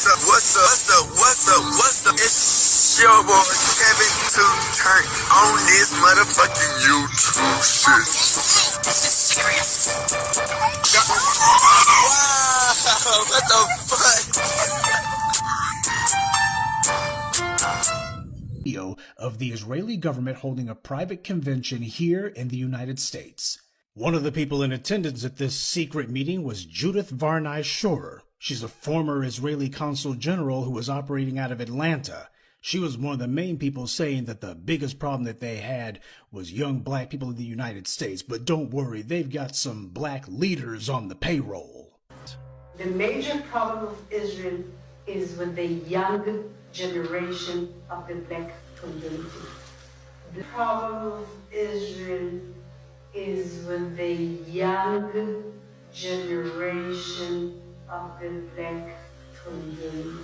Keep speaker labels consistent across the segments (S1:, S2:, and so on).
S1: What's up? It's your boy Kevin to turn on this motherfucking YouTube shit. This is serious. Wow, what the fuck?
S2: Video of the Israeli government holding a private convention here in the United States. One of the people in attendance at this secret meeting was Judith Varney Shorer. She's a former Israeli consul general who was operating out of Atlanta. She was one of the main people saying that the biggest problem that they had was young black people in the United States. But don't worry, they've got some black leaders on the payroll.
S3: The major problem of Israel is with the young generation of the black community. The problem of Israel is with the young generation of the black community.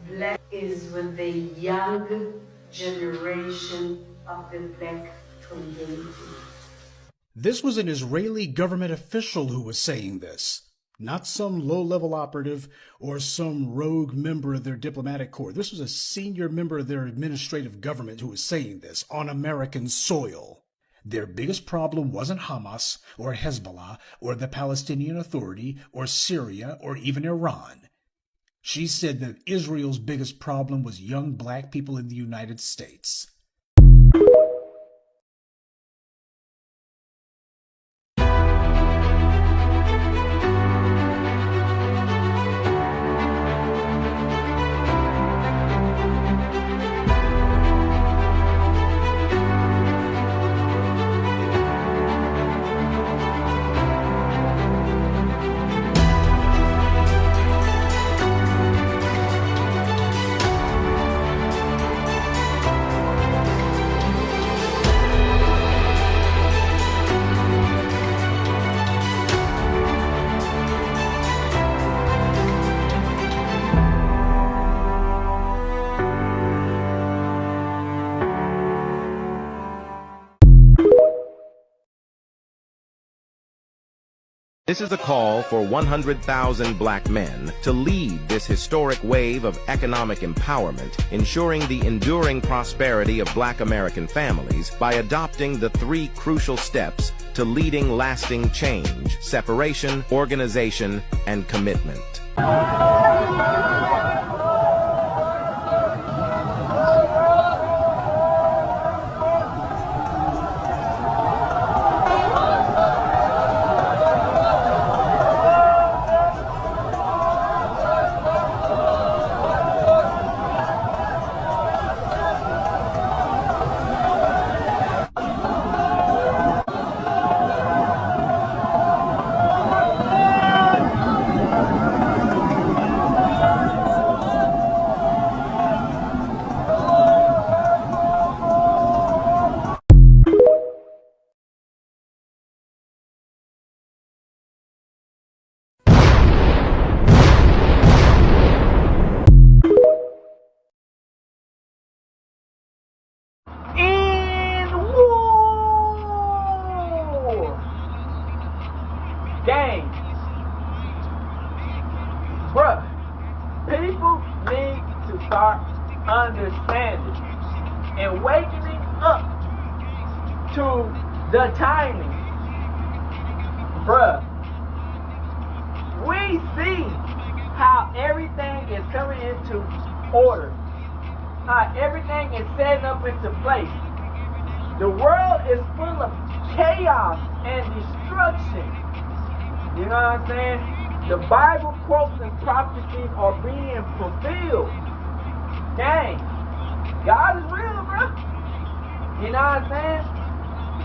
S3: Black is with the young generation of the black community.
S2: This was an Israeli government official who was saying this, not some low-level operative or some rogue member of their diplomatic corps. This was a senior member of their administrative government who was saying this on American soil. Their biggest problem wasn't Hamas or Hezbollah or the Palestinian Authority or Syria or even Iran. She said that Israel's biggest problem was young black people in the United States.
S4: This is a call for 100,000 black men to lead this historic wave of economic empowerment, ensuring the enduring prosperity of black American families by adopting the 3 crucial steps to leading lasting change: separation, organization, and commitment.
S5: Gang. Bruh, people need to start understanding and waking up to the timing. Bruh, we see how everything is coming into order, how everything is setting up into place. The world is full of chaos and destruction. You know what I'm saying? The Bible quotes and prophecies are being fulfilled. Dang. God is real, bro. You know what I'm saying?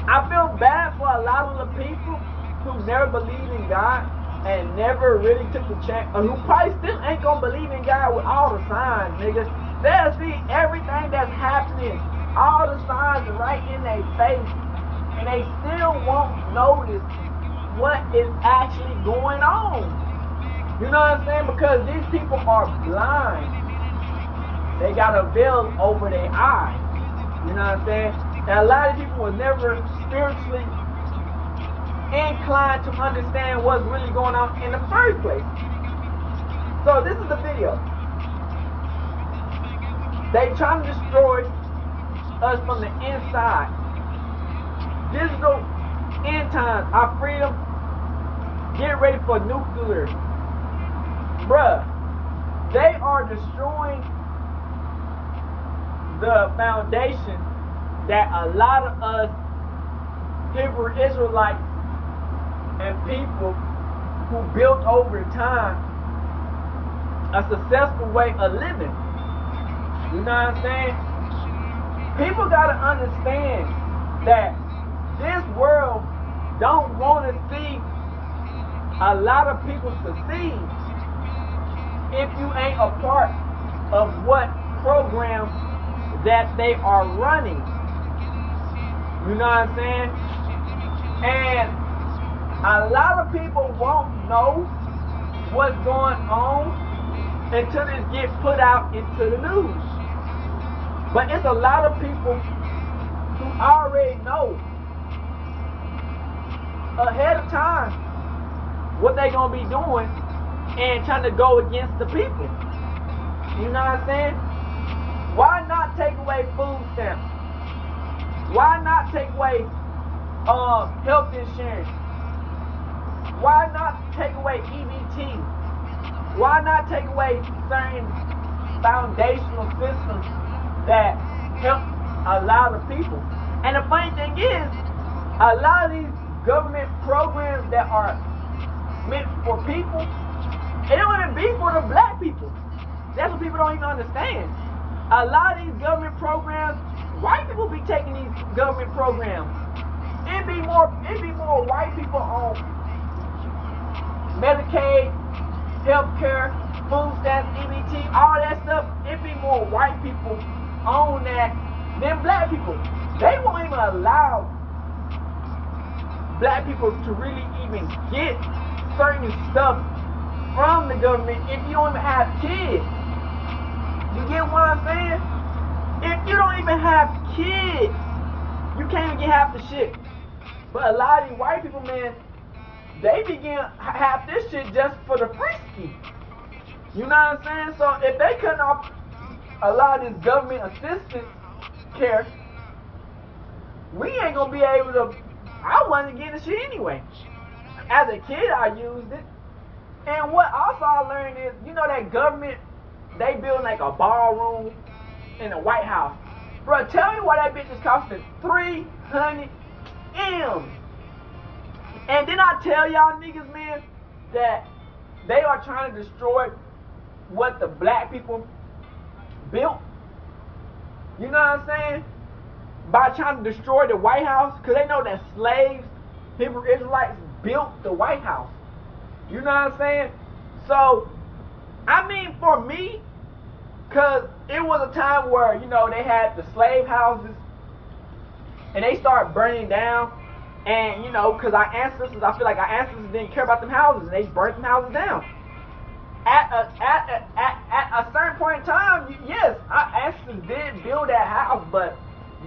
S5: I feel bad for a lot of the people who never believed in God and never really took the chance, or who probably still ain't gonna believe in God with all the signs, nigga. They'll see everything that's happening, all the signs right in their face, and they still won't notice what is actually going on. You know what I'm saying? Because these people are blind. They got a veil over their eyes. You know what I'm saying? And a lot of people were never spiritually inclined to understand what's really going on in the first place. So this is the video. They trying to destroy us from the inside. Digital end times, our freedom. Get ready for nuclear. Bruh, they are destroying the foundation that a lot of us Hebrew Israelites and people who built over time a successful way of living. You know what I'm saying? People gotta understand that this world don't want to see a lot of people succeed if you ain't a part of what program that they are running. You know what I'm saying? And a lot of people won't know what's going on until it gets put out into the news. But it's a lot of people who already know ahead of time what they gonna be doing and trying to go against the people. You know what I'm saying? Why not take away food stamps? Why not take away health insurance? Why not take away EBT? Why not take away certain foundational systems that help a lot of people? And the funny thing is, a lot of these government programs that are meant for people, it don't even be for the black people. That's what people don't even understand. A lot of these government programs, white people be taking these government programs. It'd be more white people on Medicaid, healthcare, food stamps, EBT, all that stuff. It'd be more white people on that than black people. They won't even allow black people to really even get certain stuff from the government if you don't even have kids. You get what I'm saying? If you don't even have kids, you can't even get half the shit. But a lot of these white people, man, they begin have this shit just for the frisky. You know what I'm saying? So if they cut off a lot of this government assistance care, we ain't gonna be able to. I wasn't getting the shit anyway. As a kid, I used it. And what also I learned is, you know that government, they build like a ballroom in the White House. Bro, tell me why that bitch is costing 300 M's. And then I tell y'all niggas, man, that they are trying to destroy what the black people built. You know what I'm saying? By trying to destroy the White House, because they know that slaves, Hebrew Israelites, built the White House. You know what I'm saying? So, I mean, for me, because it was a time where, you know, they had the slave houses, and they started burning down, and, you know, because our ancestors, I feel like our ancestors didn't care about them houses, and they burnt them houses down. At a certain point in time, yes, our ancestors did build that house, but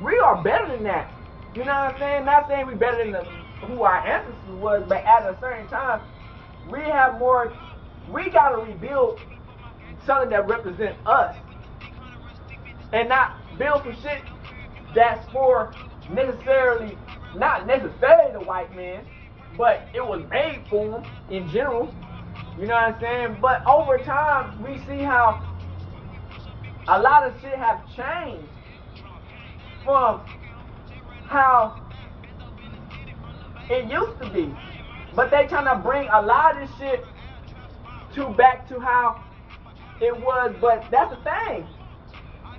S5: we are better than that. You know what I'm saying? Not saying we better than who our ancestors was, but at a certain time, we have more. We gotta rebuild something that represents us, and not build some shit that's for not necessarily the white man, but it was made for him in general. You know what I'm saying? But over time, we see how a lot of shit have changed from how it used to be. But they trying to bring a lot of this shit back to how it was. But that's the thing.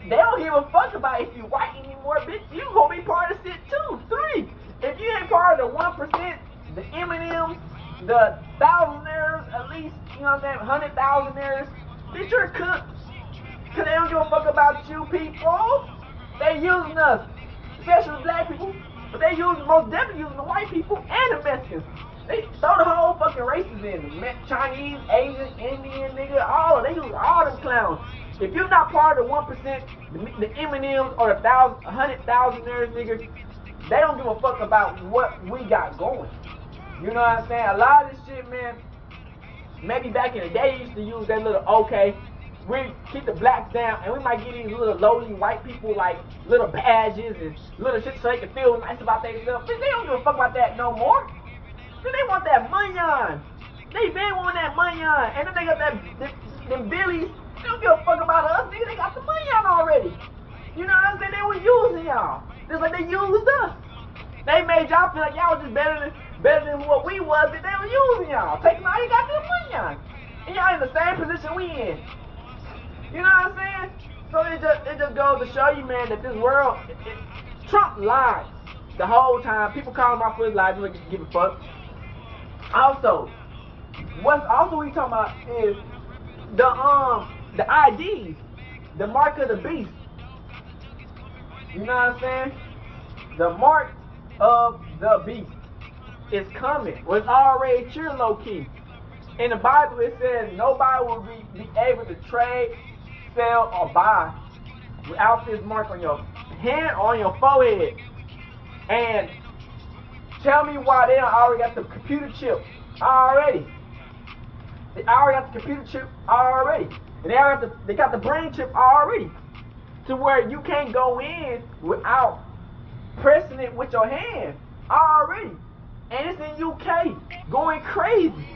S5: They don't give a fuck about if you white anymore, bitch. You gonna be part of shit too. 3. If you ain't part of the 1%, the M&Ms, the thousandaires, at least, you know what I'm saying, 100,000aires, bitch, you're cooked. Cause they don't give a fuck about you people. They using us, especially black people, but they most definitely using the white people and the Mexicans. They throw the whole fucking races in. Chinese, Asian, Indian, nigga, they use all them clowns. If you're not part of the 1%, the M&Ms or the 100,000aires, nigga, they don't give a fuck about what we got going. You know what I'm saying? A lot of this shit, man, maybe back in the day they used to use that little, okay, we keep the blacks down, and we might get these little lowly white people like little badges and little shit so they can feel nice about themselves. They don't give a fuck about that no more. They want that money on. They been wanting that money on. And then they got them billies. They don't give a fuck about us, nigga. They got the money on already. You know what I'm saying? They were using y'all. Just like they used us. They made y'all feel like y'all was just better than what we was, but they were using y'all. Taking all you got their money on. And y'all in the same position we in. You know what I'm saying? So it just goes to show you, man, that this world, Trump lied the whole time. People call him out for his lies, they don't give a fuck. Also, what's also we talking about is the IDs, the mark of the beast. You know what I'm saying? The mark of the beast is coming. Well, it's already here, low key. In the Bible, it says nobody will be able to trade, sell, or buy without this mark on your hand or on your forehead. And tell me why they don't already got the computer chip already. They already got the computer chip already. And they got the brain chip already. To where you can't go in without pressing it with your hand already. And it's in UK going crazy.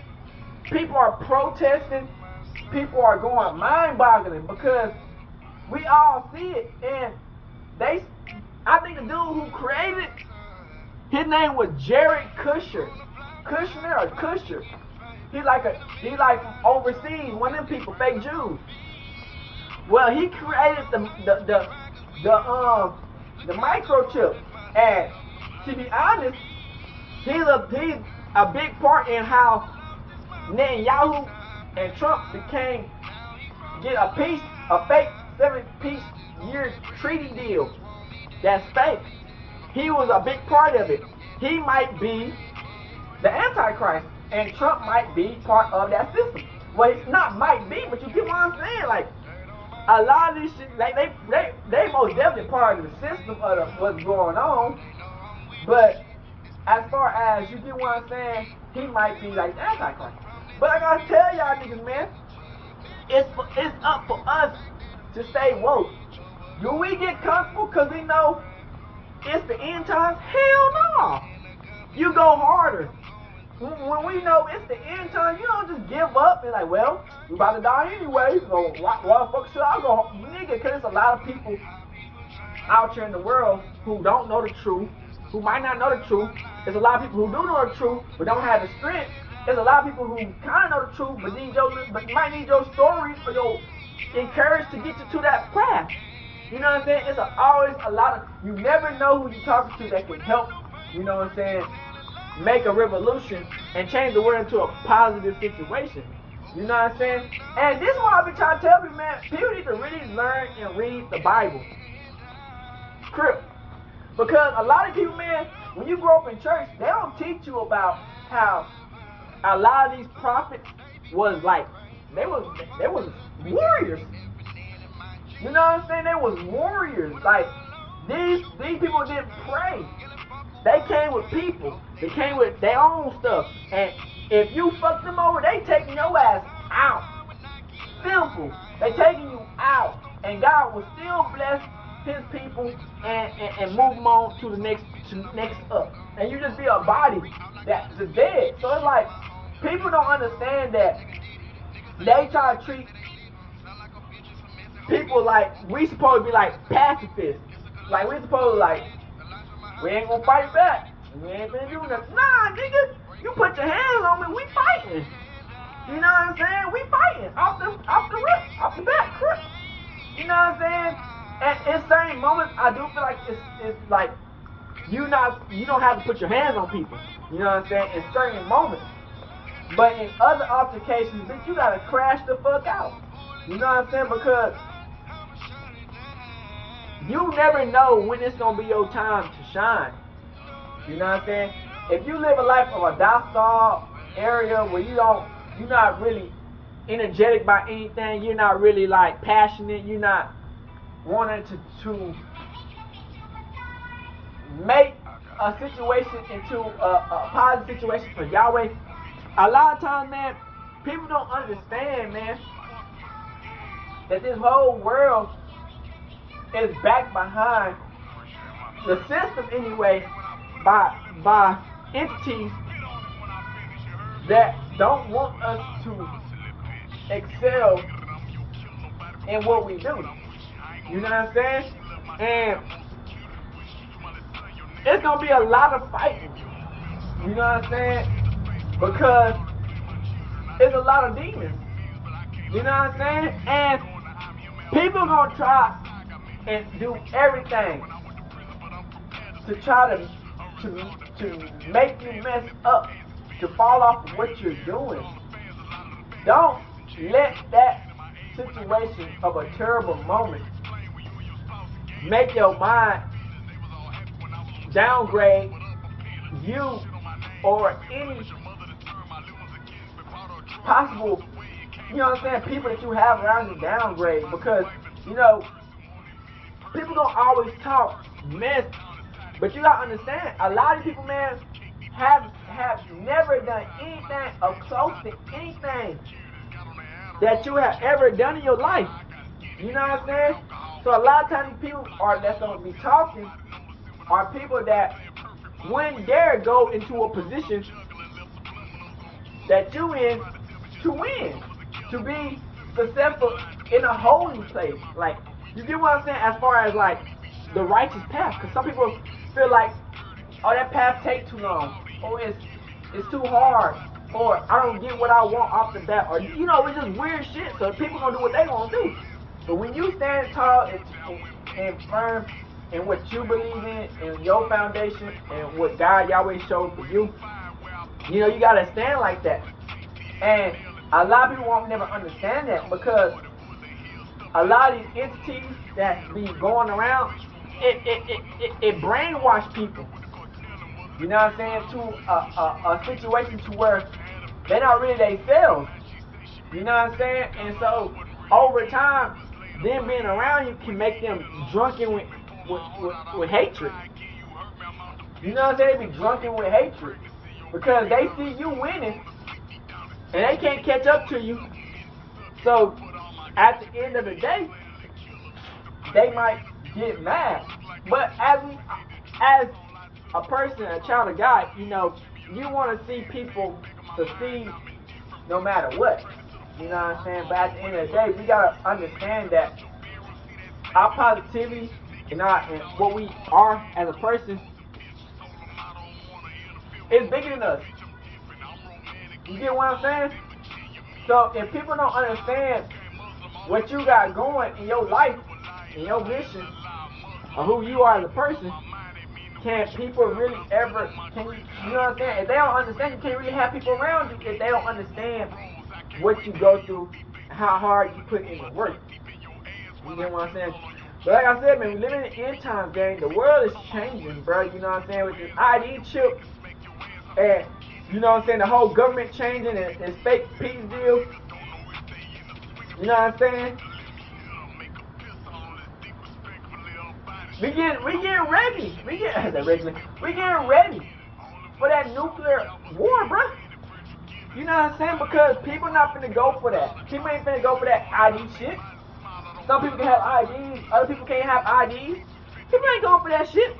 S5: People are protesting. People are going mind-boggling because we all see it. And I think the dude who created it, his name was Jared Kushner. Kushner or Kusher. He like overseas, one of them people, fake Jews. Well, he created the microchip, and to be honest, he's a big part in how Netanyahu and Trump get a fake 7-year treaty deal that's fake. He was a big part of it. He might be the Antichrist, and Trump might be part of that system. Well, it's not might be, but you get what I'm saying? Like, a lot of these shit, like they most definitely part of the system of what's going on. But as far as, you get what I'm saying, he might be like the Antichrist. But I gotta tell y'all niggas, man, it's up for us to stay woke. Do we get comfortable because we know it's the end times? Hell no. You go harder. When we know it's the end time, you don't just give up and like, well, we about to die anyway, so why the fuck should I go? Nigga, because there's a lot of people out here in the world who don't know the truth, who might not know the truth. There's a lot of people who do know the truth, but don't have the strength. There's a lot of people who kind of know the truth, but might need your stories or your encouragement to get you to that path. You know what I'm saying? It's always a lot of, you never know who you're talking to that can help, you know what I'm saying, make a revolution and change the world into a positive situation. You know what I'm saying? And this is what I've been trying to tell people, man. People need to really learn and read the Bible. Crip. Because a lot of people, man, when you grow up in church, they don't teach you about how a lot of these prophets was like, they was warriors. You know what I'm saying? They was warriors. Like, these people didn't pray. They came with people. They came with their own stuff. And if you fuck them over, they taking your ass out. Simple. They taking you out. And God will still bless his people and move them on to the next up. And you just be a body that's dead. So it's like, people don't understand that they try to treat people like we supposed to be like pacifists. Like we supposed to like, we ain't gonna fight back. We ain't gonna do nothing. Nah, nigga, you put your hands on me, we fighting. You know what I'm saying? We fighting off the back, crip. You know what I'm saying? And in certain moments, I do feel like it's like you don't have to put your hands on people. You know what I'm saying? In certain moments. But in other altercations, bitch, you gotta crash the fuck out. You know what I'm saying? Because you never know when it's gonna be your time to shine. You know what I'm saying? If you live a life of a docile area where you're not really energetic by anything, you're not really like passionate, you're not wanting to make a situation into a positive situation for Yahweh. A lot of times, man, people don't understand, man, that this whole world is backed behind the system anyway by entities that don't want us to excel in what we do. You know what I'm saying? And it's gonna be a lot of fighting. You know what I'm saying? Because it's a lot of demons. You know what I'm saying? And people are gonna try and do everything to try to make you mess up, to fall off of what you're doing. Don't let that situation of a terrible moment make your mind downgrade you or any possible, you know what I'm saying, people that you have around you downgrade. Because, you know, people don't always talk mess, but you gotta understand, a lot of people, man, have never done anything or close to anything that you have ever done in your life. You know what I'm saying? So a lot of times people that's gonna be talking are people that wouldn't dare go into a position that you in to win, to be successful in a holy place. Like, you get what I'm saying? As far as like the righteous path, because some people feel like, oh, that path takes too long, or it's too hard, or I don't get what I want off the bat, or you know, it's just weird shit. So people gonna do what they want to do. But when you stand tall and firm in what you believe in your foundation, and what God Yahweh showed for you, you know, you gotta stand like that. And a lot of people won't never understand that, because a lot of these entities that be going around, it brainwash people. You know what I'm saying? To a situation to where they're not really themselves. You know what I'm saying? And so over time, them being around you can make them drunken with hatred. You know what I'm saying? They be drunken with hatred because they see you winning and they can't catch up to you. So at the end of the day, they might get mad. But as a person, a child of God, you know, you want to see people succeed no matter what. You know what I'm saying? But at the end of the day, we gotta understand that our positivity and what we are as a person is bigger than us. You get what I'm saying? So if people don't understand what you got going in your life, in your mission, or who you are as a person, can people really ever, you know what I'm saying? If they don't understand, you can't really have people around you if they don't understand what you go through, how hard you put in the work. You get what I'm saying? But like I said, man, we live in the end times, gang. The world is changing, bro. You know what I'm saying? With this ID chip, and you know what I'm saying, the whole government changing and this fake peace deal. You know what I'm saying? We getting ready. We getting ready for that nuclear war, bro. You know what I'm saying? Because people not finna go for that. People ain't finna go for that ID shit. Some people can have IDs, other people can't have IDs. People ain't going for that shit.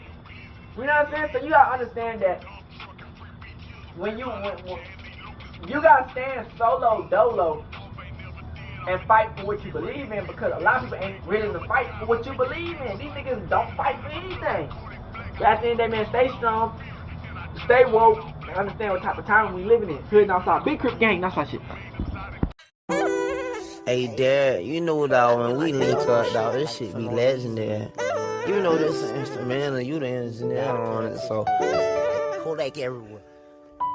S5: You know what I'm saying? So you gotta understand that when you gotta stand solo dolo and fight for what you believe in, because a lot of people ain't ready to fight for what you believe in. These niggas don't fight for anything. But at the end of the day, man, stay strong, stay woke, and understand what type of time we living in. Hood outside, big crip gang, that's our shit.
S6: Hey, Dad, you know, dog, when we link up, dog, this shit be legendary. You know this instrumental, you the engineer on it, so Kodak everywhere.